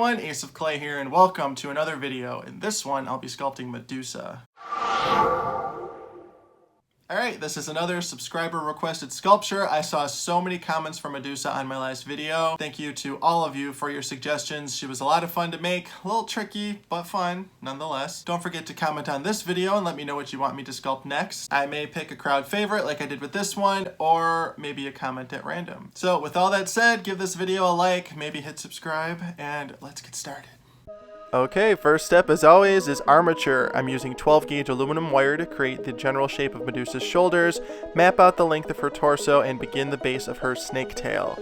everyone, Ace of Clay here, and welcome to another video. In this one, I'll be sculpting Medusa. Alright, this is another subscriber requested sculpture. I saw so many comments for Medusa on my last video. Thank you to all of you for your suggestions. She was a lot of fun to make, a little tricky, but fun nonetheless. Don't forget to comment on this video and let me know what you want me to sculpt next. I may pick a crowd favorite like I did with this one, or maybe a comment at random. So with all that said, give this video a like, maybe hit subscribe, and let's get started. Okay, first step as always is armature. I'm using 12 gauge aluminum wire to create the general shape of Medusa's shoulders, map out the length of her torso, and begin the base of her snake tail.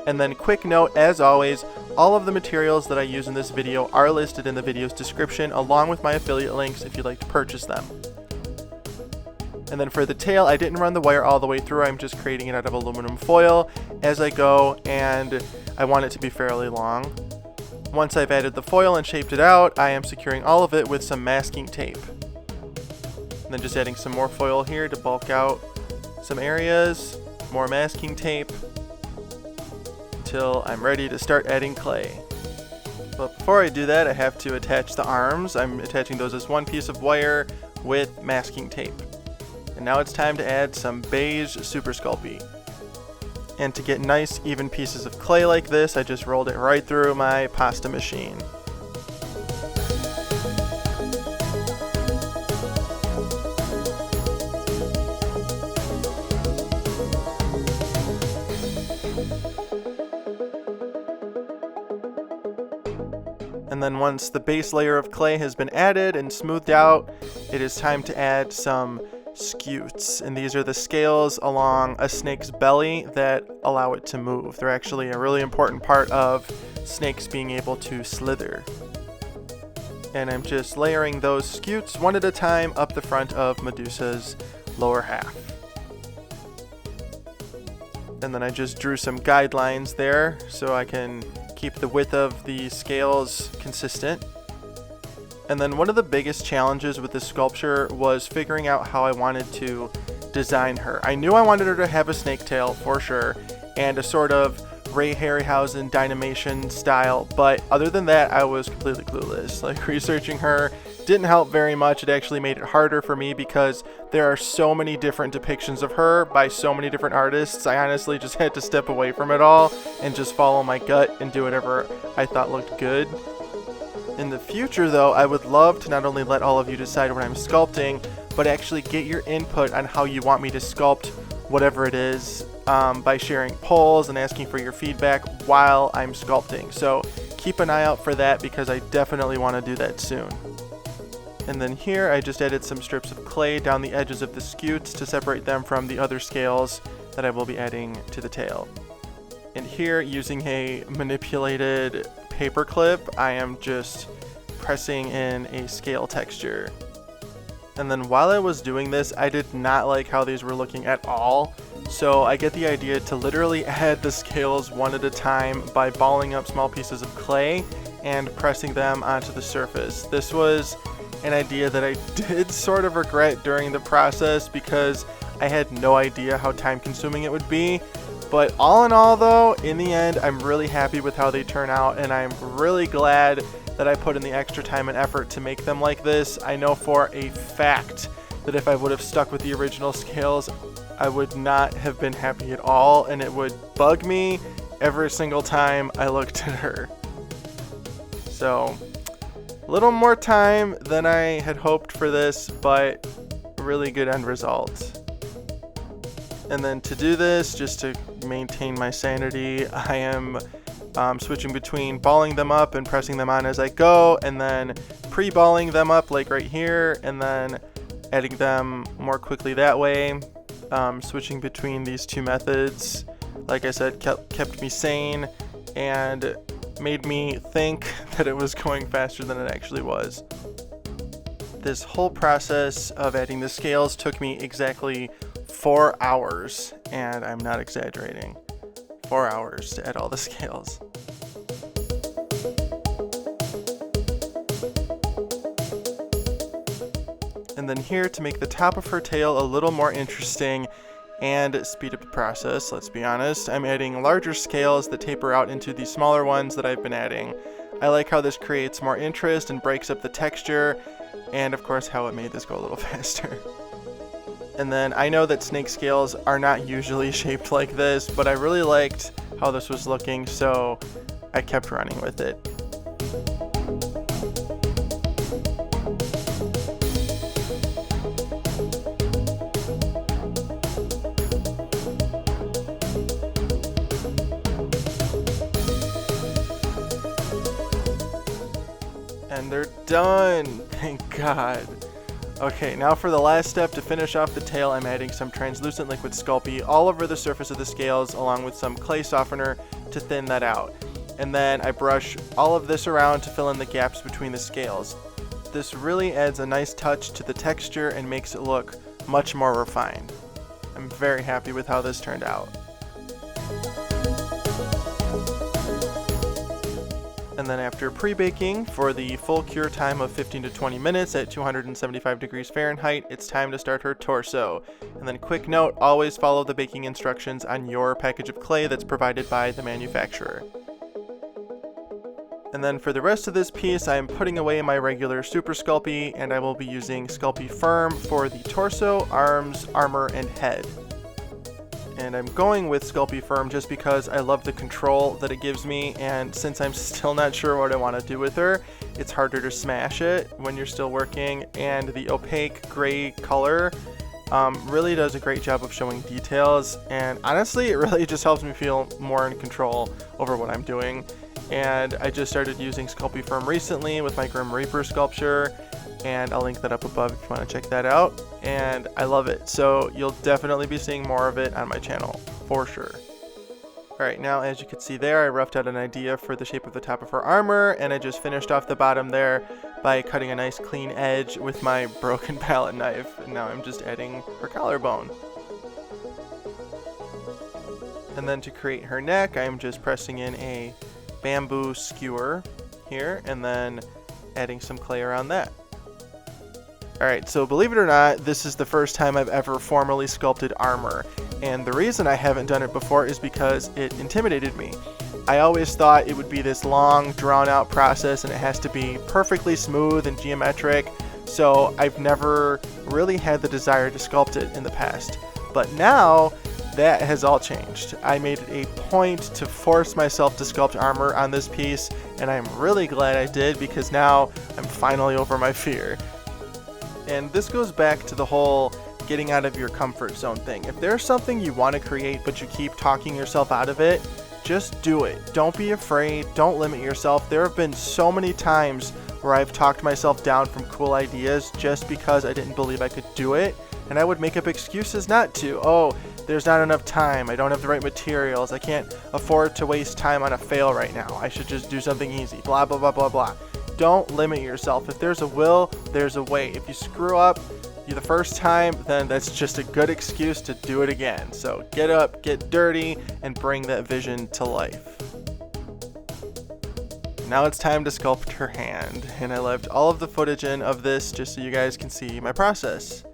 And then quick note, as always, all of the materials that I use in this video are listed in the video's description along with my affiliate links if you'd like to purchase them. And then for the tail, I didn't run the wire all the way through, I'm just creating it out of aluminum foil as I go, and I want it to be fairly long. Once I've added the foil and shaped it out, I am securing all of it with some masking tape. And then just adding some more foil here to bulk out some areas, more masking tape, until I'm ready to start adding clay. But before I do that, I have to attach the arms. I'm attaching those as one piece of wire with masking tape. And now it's time to add some beige Super Sculpey. And to get nice, even pieces of clay like this, I just rolled it right through my pasta machine. And then once the base layer of clay has been added and smoothed out, it is time to add some scutes, and these are the scales along a snake's belly that allow it to move. They're actually a really important part of snakes being able to slither. And I'm just layering those scutes one at a time up the front of Medusa's lower half. And then I just drew some guidelines there so I can keep the width of the scales consistent. And then one of the biggest challenges with this sculpture was figuring out how I wanted to design her. I knew I wanted her to have a snake tail for sure, and a sort of Ray Harryhausen Dynamation style, but other than that, I was completely clueless. Like, researching her didn't help very much. It actually made it harder for me because there are so many different depictions of her by so many different artists. I honestly just had to step away from it all and just follow my gut and do whatever I thought looked good. In the future though, I would love to not only let all of you decide what I'm sculpting, but actually get your input on how you want me to sculpt whatever it is by sharing polls and asking for your feedback while I'm sculpting. So keep an eye out for that because I definitely want to do that soon. And then here I just added some strips of clay down the edges of the scutes to separate them from the other scales that I will be adding to the tail. And here, using a manipulated paper clip, I am just pressing in a scale texture. And then while I was doing this, I did not like how these were looking at all. So I get the idea to literally add the scales one at a time by balling up small pieces of clay and pressing them onto the surface. This was an idea that I did sort of regret during the process because I had no idea how time consuming it would be. But all in all though, in the end, I'm really happy with how they turn out, and I'm really glad that I put in the extra time and effort to make them like this. I know for a fact that if I would have stuck with the original scales, I would not have been happy at all, and it would bug me every single time I looked at her. So, a little more time than I had hoped for this, but really good end result. And then to do this, just to maintain my sanity, I am switching between balling them up and pressing them on as I go, and then pre-balling them up like right here, and then adding them more quickly that way. Switching between these two methods, like I said, kept me sane and made me think that it was going faster than it actually was. This whole process of adding the scales took me exactly 4 hours, and I'm not exaggerating. 4 hours to add all the scales. And then here, to make the top of her tail a little more interesting and speed up the process, let's be honest, I'm adding larger scales that taper out into the smaller ones that I've been adding. I like how this creates more interest and breaks up the texture, and of course how it made this go a little faster. And then I know that snake scales are not usually shaped like this, but I really liked how this was looking, so I kept running with it. And they're done, thank God. Okay, now for the last step to finish off the tail, I'm adding some translucent liquid Sculpey all over the surface of the scales along with some clay softener to thin that out. And then I brush all of this around to fill in the gaps between the scales. This really adds a nice touch to the texture and makes it look much more refined. I'm very happy with how this turned out. And then after pre-baking for the full cure time of 15 to 20 minutes at 275 degrees Fahrenheit, it's time to start her torso. And then quick note, always follow the baking instructions on your package of clay that's provided by the manufacturer. And then for the rest of this piece, I'm putting away my regular Super Sculpey, and I will be using Sculpey Firm for the torso, arms, armor, and head. And I'm going with Sculpey Firm just because I love the control that it gives me, and since I'm still not sure what I want to do with her, it's harder to smash it when you're still working, and the opaque gray color really does a great job of showing details, and honestly it really just helps me feel more in control over what I'm doing. And I just started using Sculpey Firm recently with my Grim Reaper sculpture, and I'll link that up above if you want to check that out, and I love it, so you'll definitely be seeing more of it on my channel, for sure. Alright, now as you can see there, I roughed out an idea for the shape of the top of her armor, and I just finished off the bottom there by cutting a nice clean edge with my broken palette knife, and now I'm just adding her collarbone. And then to create her neck, I'm just pressing in a bamboo skewer here, and then adding some clay around that. Alright, so believe it or not, this is the first time I've ever formally sculpted armor, and the reason I haven't done it before is because it intimidated me. I always thought it would be this long, drawn-out process, and it has to be perfectly smooth and geometric, so I've never really had the desire to sculpt it in the past. But now, that has all changed. I made it a point to force myself to sculpt armor on this piece, and I'm really glad I did because now I'm finally over my fear. And this goes back to the whole getting out of your comfort zone thing. If there's something you want to create but you keep talking yourself out of it, just do it. Don't be afraid. Don't limit yourself. There have been so many times where I've talked myself down from cool ideas just because I didn't believe I could do it, and I would make up excuses not to. Oh, there's not enough time. I don't have the right materials. I can't afford to waste time on a fail right now. I should just do something easy. Blah, blah, blah, blah, blah. Don't limit yourself. If there's a will, there's a way. If you screw up the first time, then that's just a good excuse to do it again. So get up, get dirty, and bring that vision to life. Now it's time to sculpt her hand, and I left all of the footage in of this just so you guys can see my process.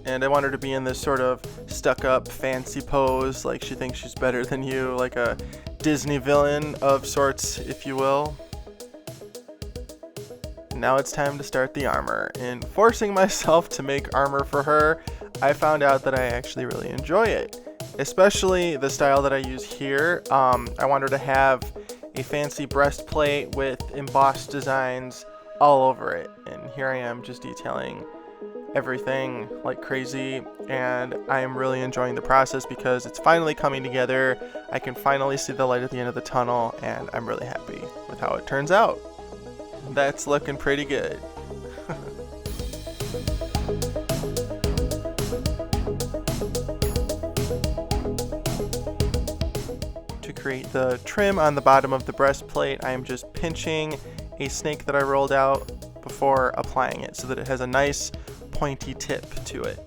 And I want her to be in this sort of stuck-up fancy pose, like she thinks she's better than you, like a Disney villain of sorts, if you will. Now it's time to start the armor. In forcing myself to make armor for her, I found out that I actually really enjoy it, especially the style that I use here. I want her to have a fancy breastplate with embossed designs all over it, and here I am just detailing everything like crazy, and I am really enjoying the process because it's finally coming together. I can finally see the light at the end of the tunnel, and I'm really happy with how it turns out. That's looking pretty good. To create the trim on the bottom of the breastplate, I am just pinching a snake that I rolled out before applying it so that it has a nice pointy tip to it.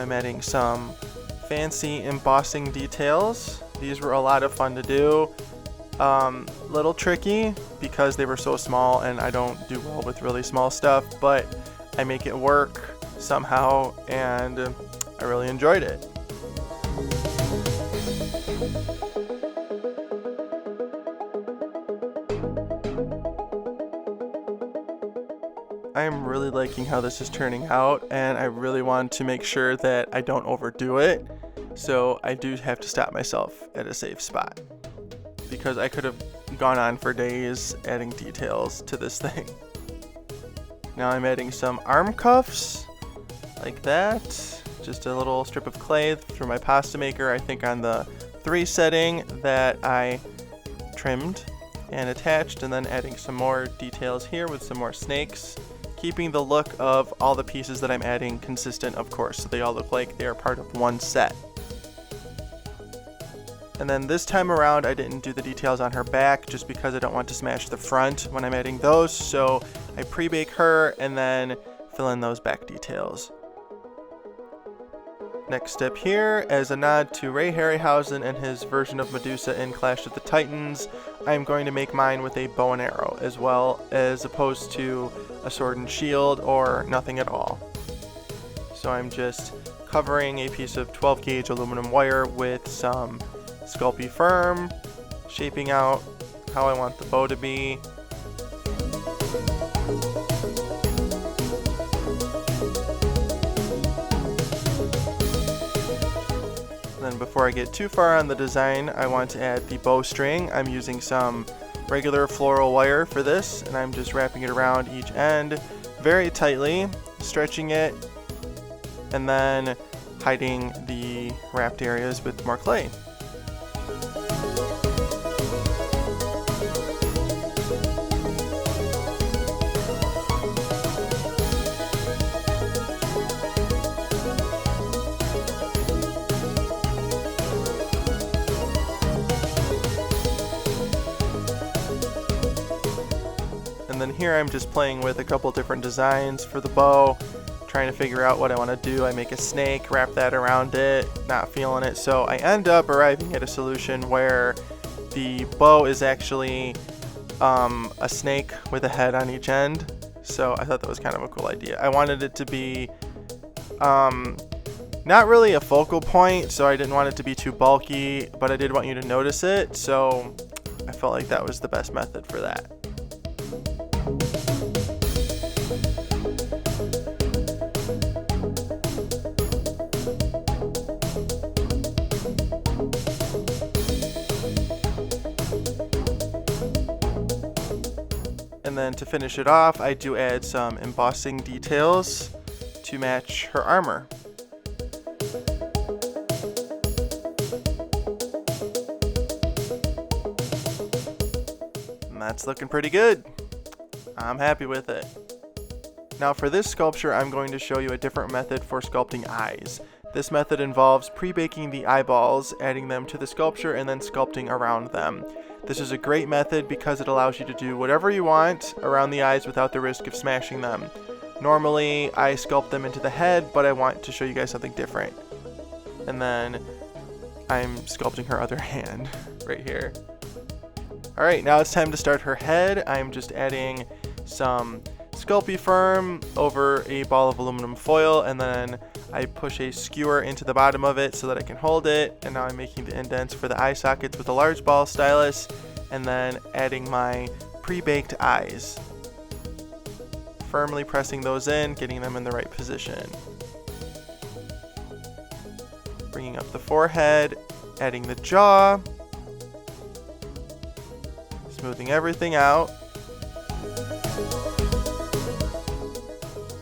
I'm adding some fancy embossing details. These were a lot of fun to do. Little tricky because they were so small and I don't do well with really small stuff, but I make it work somehow and I really enjoyed it. I am really liking how this is turning out, and I really want to make sure that I don't overdo it, so I do have to stop myself at a safe spot because I could have gone on for days adding details to this thing. Now I'm adding some arm cuffs like that, just a little strip of clay through my pasta maker, I think on the 3 setting that I trimmed and attached, and then adding some more details here with some more snakes, keeping the look of all the pieces that I'm adding consistent, of course, so they all look like they are part of one set. And then this time around I didn't do the details on her back just because I don't want to smash the front when I'm adding those, so I pre-bake her and then fill in those back details. Next step here, as a nod to Ray Harryhausen and his version of Medusa in Clash of the Titans, I'm going to make mine with a bow and arrow as well, as opposed to a sword and shield or nothing at all. So I'm just covering a piece of 12 gauge aluminum wire with some Sculpey Firm, shaping out how I want the bow to be. Then before I get too far on the design, I want to add the bowstring. I'm using some regular floral wire for this, and I'm just wrapping it around each end very tightly, stretching it, and then hiding the wrapped areas with more clay. And then here I'm just playing with a couple different designs for the bow, trying to figure out what I want to do. I make a snake, wrap that around it, not feeling it, so I end up arriving at a solution where the bow is actually a snake with a head on each end. So I thought that was kind of a cool idea. I wanted it to be not really a focal point, so I didn't want it to be too bulky, but I did want you to notice it, so I felt like that was the best method for that. And then to finish it off, I do add some embossing details to match her armor. And that's looking pretty good. I'm happy with it. Now for this sculpture, I'm going to show you a different method for sculpting eyes. This method involves pre-baking the eyeballs, adding them to the sculpture, and then sculpting around them. This is a great method because it allows you to do whatever you want around the eyes without the risk of smashing them. Normally, I sculpt them into the head, but I want to show you guys something different. And then I'm sculpting her other hand right here. Alright, now it's time to start her head. I'm just adding some Sculpey Firm over a ball of aluminum foil, and then I push a skewer into the bottom of it so that I can hold it, and now I'm making the indents for the eye sockets with a large ball stylus, and then adding my pre-baked eyes. Firmly pressing those in, getting them in the right position. Bringing up the forehead, adding the jaw, smoothing everything out,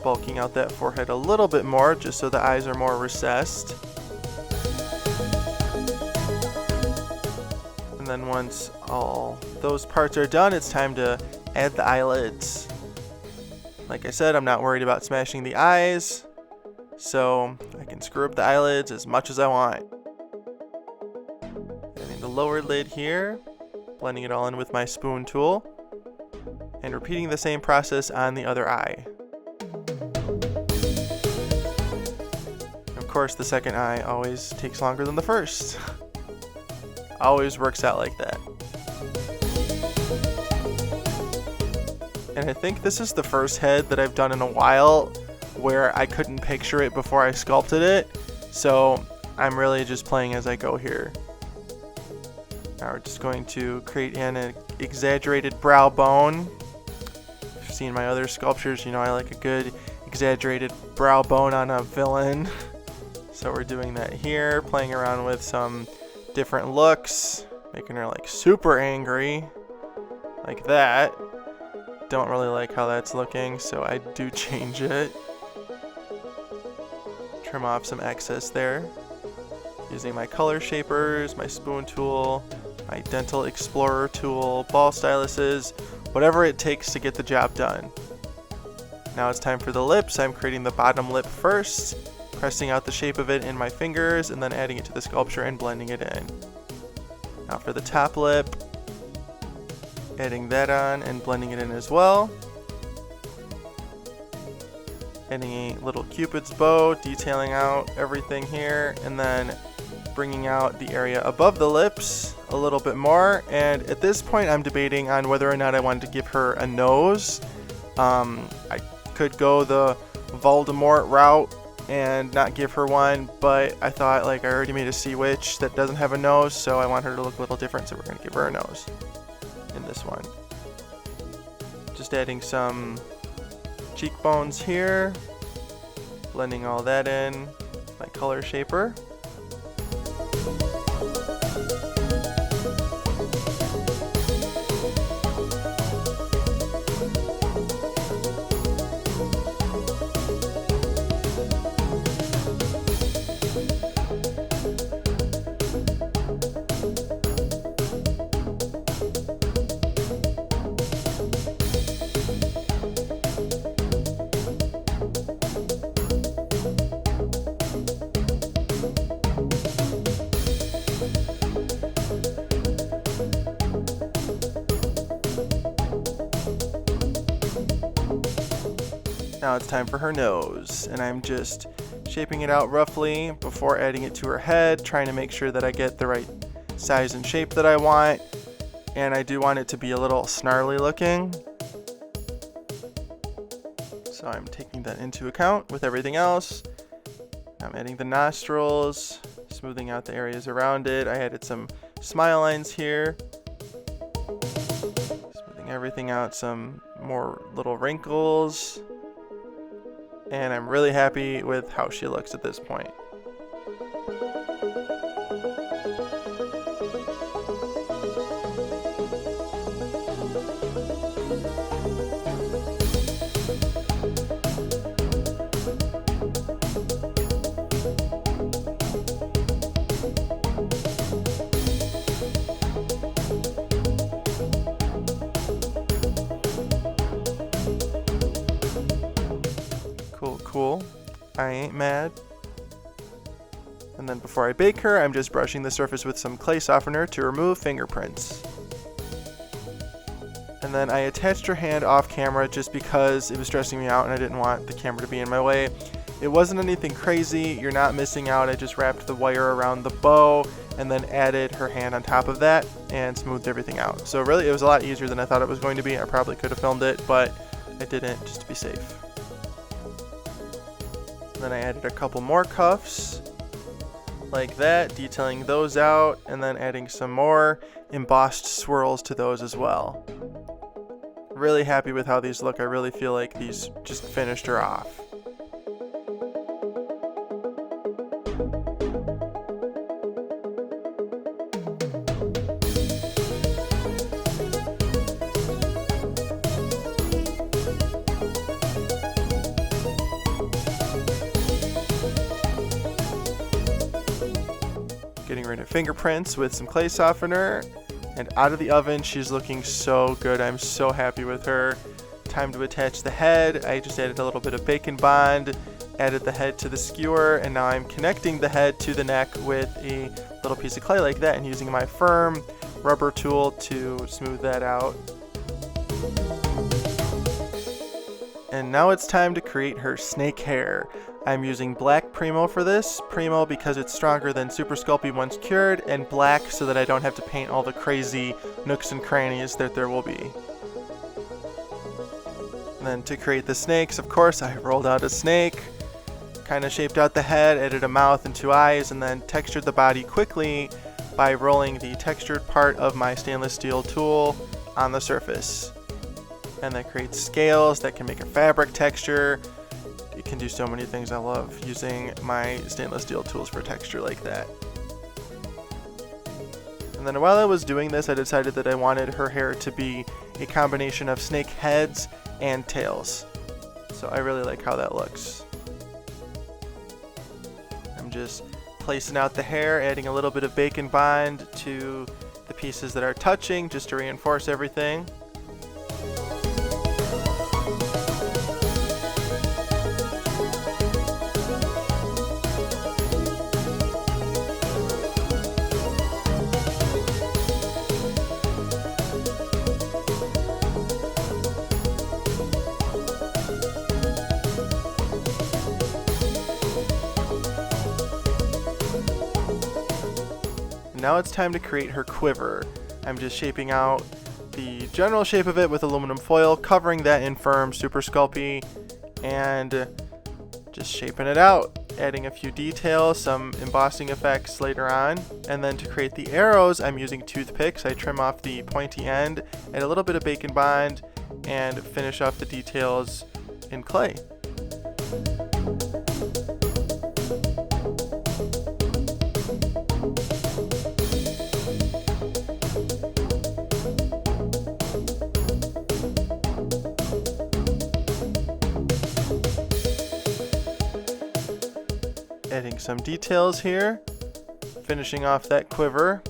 bulking out that forehead a little bit more just so the eyes are more recessed. And then once all those parts are done, it's time to add the eyelids. Like I said, I'm not worried about smashing the eyes, so I can screw up the eyelids as much as I want. Adding the lower lid here, blending it all in with my spoon tool, and repeating the same process on the other eye. Of course, the second eye always takes longer than the first. Always works out like that. And I think this is the first head that I've done in a while where I couldn't picture it before I sculpted it. So I'm really just playing as I go here. Now we're just going to create an exaggerated brow bone. If you've seen my other sculptures, you know I like a good exaggerated brow bone on a villain. So we're doing that here, playing around with some different looks, making her like super angry, like that. Don't really like how that's looking, so I do change it. Trim off some excess there. Using my color shapers, my spoon tool, my dental explorer tool, ball styluses, whatever it takes to get the job done. Now it's time for the lips. I'm creating the bottom lip first, pressing out the shape of it in my fingers, and then adding it to the sculpture and blending it in. Now for the top lip, adding that on and blending it in as well. Adding a little cupid's bow, detailing out everything here, and then bringing out the area above the lips a little bit more. And at this point I'm debating on whether or not I wanted to give her a nose. I could go the Voldemort route and not give her one, but I thought, like, I already made a sea witch that doesn't have a nose, so I want her to look a little different, so we're going to give her a nose in this one. Just adding some cheekbones here, blending all that in, my color shaper. Now it's time for her nose, and I'm just shaping it out roughly before adding it to her head, trying to make sure that I get the right size and shape that I want, and I do want it to be a little snarly looking. So I'm taking that into account with everything else. I'm adding the nostrils, smoothing out the areas around it. I added some smile lines here. Smoothing everything out, some more little wrinkles. And I'm really happy with how she looks at this point. Cool. I ain't mad. And then before I bake her, I'm just brushing the surface with some clay softener to remove fingerprints. And then I attached her hand off camera just because it was stressing me out and I didn't want the camera to be in my way. It wasn't anything crazy, you're not missing out. I just wrapped the wire around the bow and then added her hand on top of that and smoothed everything out. So really it was a lot easier than I thought it was going to be. I probably could have filmed it, but I didn't, just to be safe. Then I added a couple more cuffs like that, detailing those out, and then adding some more embossed swirls to those as well. Really happy with how these look. I really feel like these just finished her off. Getting rid of fingerprints with some clay softener, and out of the oven. She's looking so good. I'm so happy with her. Time to attach the head. I just added a little bit of bacon bond, added the head to the skewer, and now I'm connecting the head to the neck with a little piece of clay like that and using my firm rubber tool to smooth that out. And now it's time to create her snake hair. I'm using black Primo for this. Primo because it's stronger than Super Sculpey once cured, and black so that I don't have to paint all the crazy nooks and crannies that there will be. And then to create the snakes, of course, I rolled out a snake, kind of shaped out the head, added a mouth and 2 eyes, and then textured the body quickly by rolling the textured part of my stainless steel tool on the surface. And that creates scales that can make a fabric texture. It can do so many things. I love using my stainless steel tools for texture like that. And then while I was doing this, I decided that I wanted her hair to be a combination of snake heads and tails. So I really like how that looks. I'm just placing out the hair, adding a little bit of bacon bond to the pieces that are touching just to reinforce everything. Now it's time to create her quiver. I'm just shaping out the general shape of it with aluminum foil, covering that in firm Super Sculpey, and just shaping it out, adding a few details, some embossing effects later on. And then to create the arrows, I'm using toothpicks. I trim off the pointy end, add a little bit of bacon bond, and finish off the details in clay. Adding some details here, finishing off that quiver,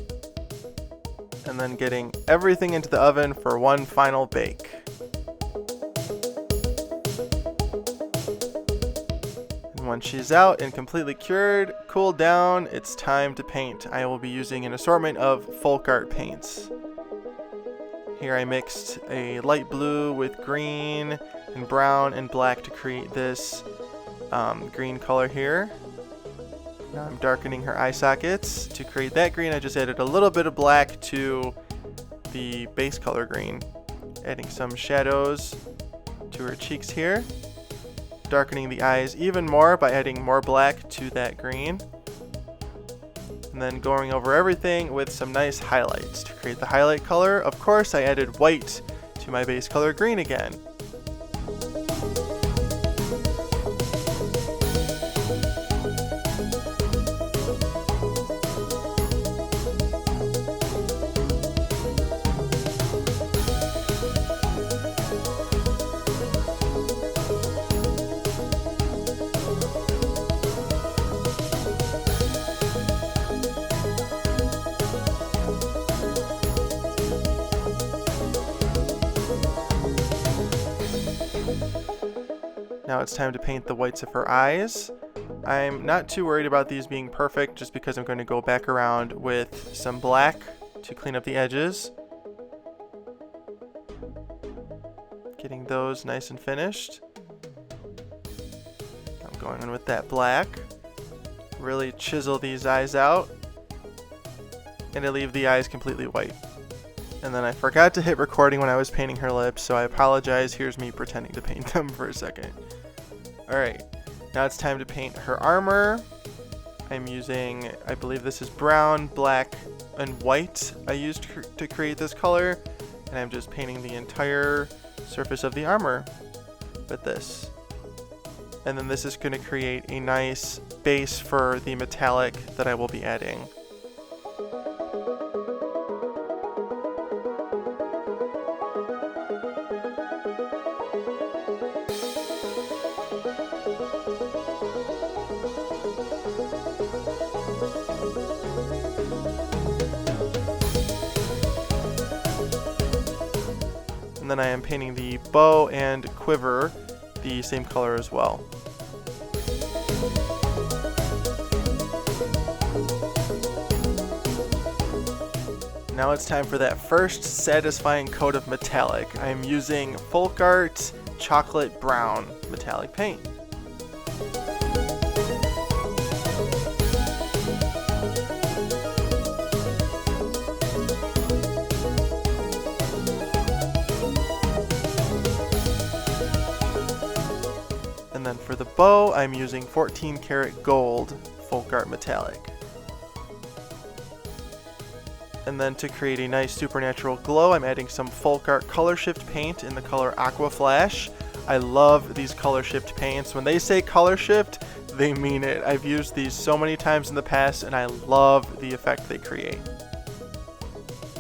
and then getting everything into the oven for one final bake. And once she's out and completely cured, cooled down, it's time to paint. I will be using an assortment of folk art paints. Here I mixed a light blue with green and brown and black to create this green color here. Now I'm darkening her eye sockets. To create that green, I just added a little bit of black to the base color green, adding some shadows to her cheeks here, darkening the eyes even more by adding more black to that green, and then going over everything with some nice highlights. To create the highlight color, of course, I added white to my base color green again. Now it's time to paint the whites of her eyes. I'm not too worried about these being perfect just because I'm going to go back around with some black to clean up the edges. Getting those nice and finished. I'm going in with that black. Really chisel these eyes out. And I leave the eyes completely white. And then I forgot to hit recording when I was painting her lips, so I apologize. Here's me pretending to paint them for a second. Alright, now it's time to paint her armor. I'm using, I believe this is brown, black, and white I used to create this color. And I'm just painting the entire surface of the armor with this. And then this is going to create a nice base for the metallic that I will be adding. And then I am painting the bow and quiver the same color as well. Now it's time for that first satisfying coat of metallic. I'm using Folk Art Chocolate Brown metallic paint. And then for the bow, I'm using 14 karat gold Folk Art metallic. And then to create a nice supernatural glow, I'm adding some Folk Art color shift paint in the color Aqua Flash. I love these color shift paints. When they say color shift, they mean it. I've used these so many times in the past and I love the effect they create.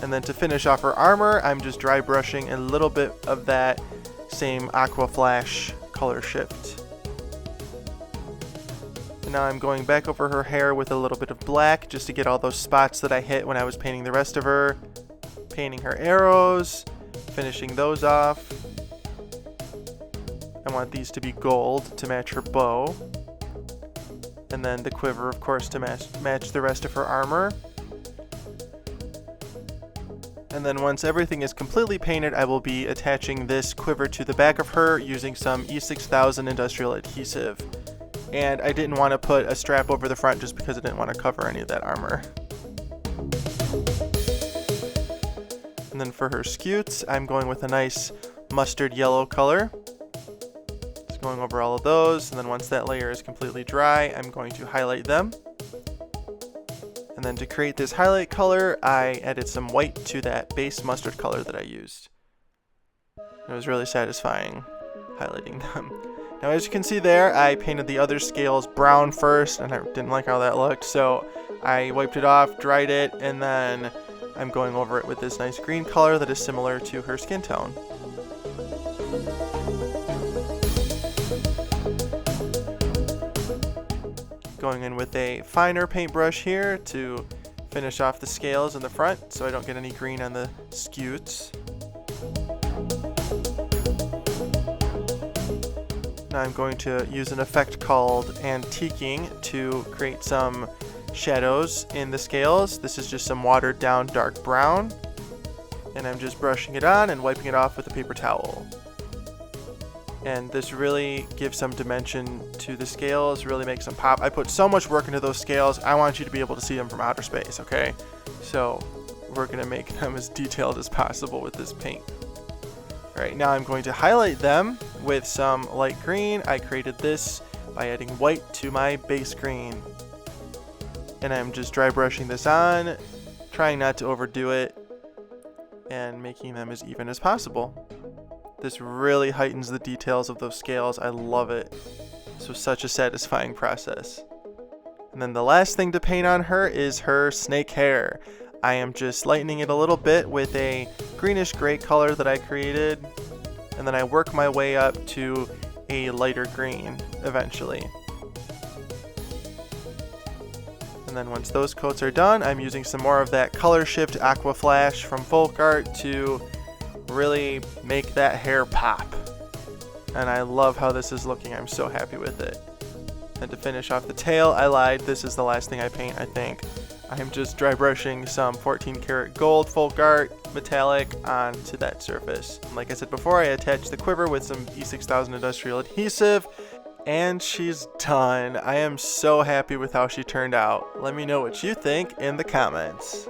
And then to finish off her armor, I'm just dry brushing a little bit of that same Aqua Flash color shift. Now I'm going back over her hair with a little bit of black just to get all those spots that I hit when I was painting the rest of her. Painting her arrows, finishing those off. I want these to be gold to match her bow. And then the quiver, of course, to match the rest of her armor. And then once everything is completely painted, I will be attaching this quiver to the back of her using some E6000 industrial adhesive. And I didn't want to put a strap over the front just because I didn't want to cover any of that armor. And then for her scutes, I'm going with a nice mustard yellow color. Just going over all of those, and then once that layer is completely dry, I'm going to highlight them. And then to create this highlight color, I added some white to that base mustard color that I used. It was really satisfying highlighting them. Now as you can see there, I painted the other scales brown first, and I didn't like how that looked, so I wiped it off, dried it, and then I'm going over it with this nice green color that is similar to her skin tone. Going in with a finer paintbrush here to finish off the scales in the front so I don't get any green on the scutes. Now I'm going to use an effect called antiquing to create some shadows in the scales. This is just some watered down dark brown. And I'm just brushing it on and wiping it off with a paper towel. And this really gives some dimension to the scales, really makes them pop. I put so much work into those scales, I want you to be able to see them from outer space, okay? So we're gonna make them as detailed as possible with this paint. Alright, now I'm going to highlight them with some light green. I created this by adding white to my base green. And I'm just dry brushing this on, trying not to overdo it, and making them as even as possible. This really heightens the details of those scales. I love it. This was such a satisfying process. And then the last thing to paint on her is her snake hair. I am just lightening it a little bit with a greenish gray color that I created, and then I work my way up to a lighter green eventually. And then once those coats are done, I'm using some more of that color shift Aqua Flash from Folk Art to really make that hair pop. And I love how this is looking. I'm so happy with it. And to finish off the tail, I lied. This is the last thing I paint, I think. I'm just dry brushing some 14 karat gold Folk Art metallic onto that surface. And like I said before, I attached the quiver with some E6000 industrial adhesive, and she's done. I am so happy with how she turned out. Let me know what you think in the comments.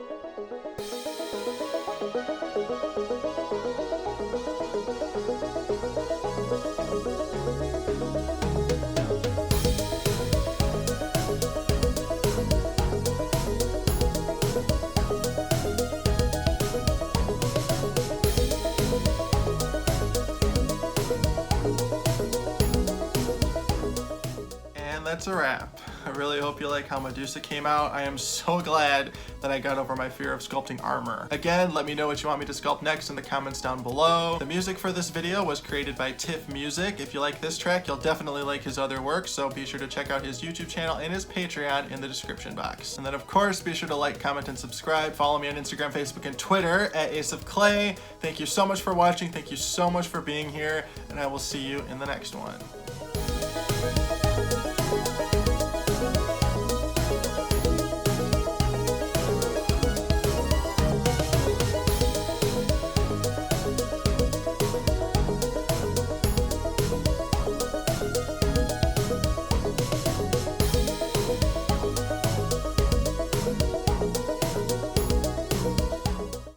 That's a wrap. I really hope you like how Medusa came out. I am so glad that I got over my fear of sculpting armor. Again, let me know what you want me to sculpt next in the comments down below. The music for this video was created by Tiff Music. If you like this track, you'll definitely like his other work, so be sure to check out his YouTube channel and his Patreon in the description box. And then of course, be sure to like, comment, and subscribe. Follow me on Instagram, Facebook, and Twitter at Ace of Clay. Thank you so much for watching. Thank you so much for being here, and I will see you in the next one.